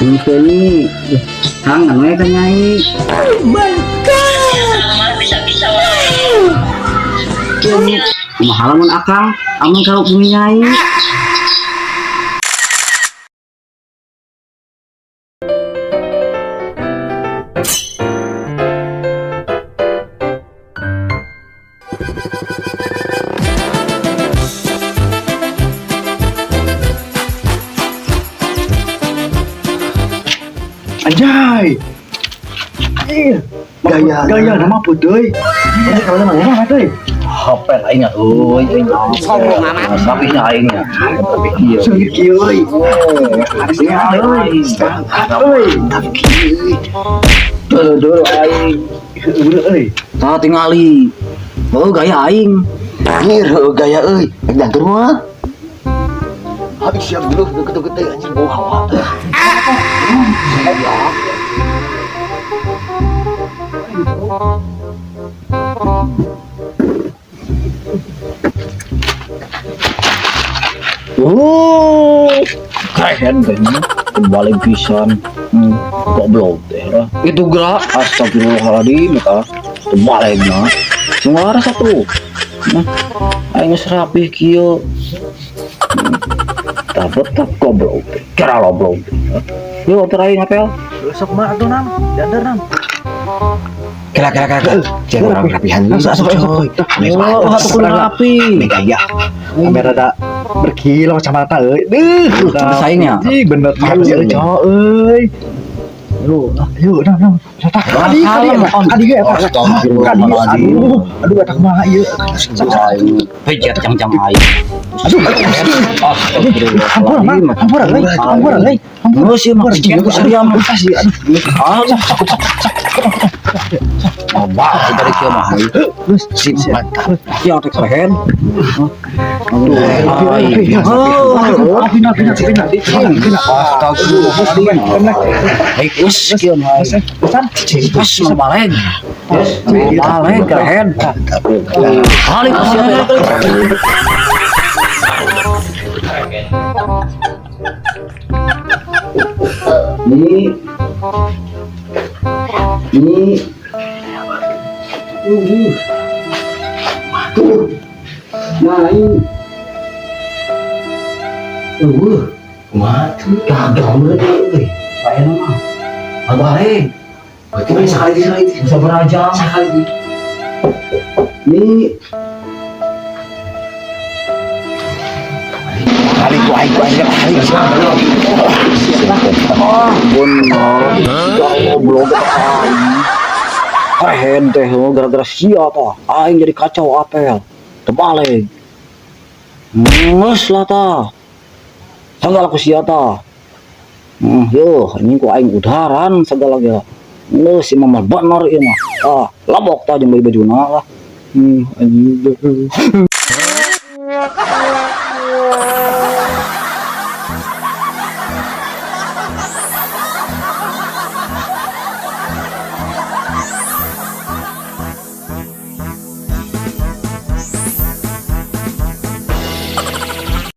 Ini kangen we ka Nyai. Bisa-bisa Mahal mun Akang, amun kalau punya Nyai. Anjay. Gaya nama putih. Ini kalau namanya apa tuh? HP lainnya, sombong amat. tapi lainnya, tapi iya. Sengit kieu. Dulu aing, tak tingali, gaya aing. Tangir gaya euy. Jantur mah. Habis siap dulu gede-gede anjing bau hawa. Keren kayaknya, kembali pisan, goblok deh. Itu gerak, astagfirullahaladzim, kembali na, semua satu. Nah, aing serapih kio, dapat tak goblok, kira goblok. Yuk terakhir ngapel. Besok mah atuh nam, jandar nam. Kira. Jangan orang rapihan lu. Satu kulit rapi. Gaya. Kamera ada berkilau kacamata euy. Bersaingnya. Ih bener aja cowok euy. Yuk, nam. Satak kadi ge eta. Aduh eta kumaha ieu. Pejet cang aing. Ampun euy. Terus sih mah cicing ku seriam. Coba kita dari kieu mah. Sip. Ya tek sehen. Keren. Kali Ini Nyai. Mati kagak euy. Bae mah. Abang. Berarti sekali bisa berajam sekali. Ini Kali ku aing kali. Goblok keren teh gara-gara sia tah aing jadi kacau apel terbalik nges lah tah segala ku sia tah yo ini ku aing udaran segala ya nges si mama bener ieu mah labok tah jeung baju bajuna lah anjing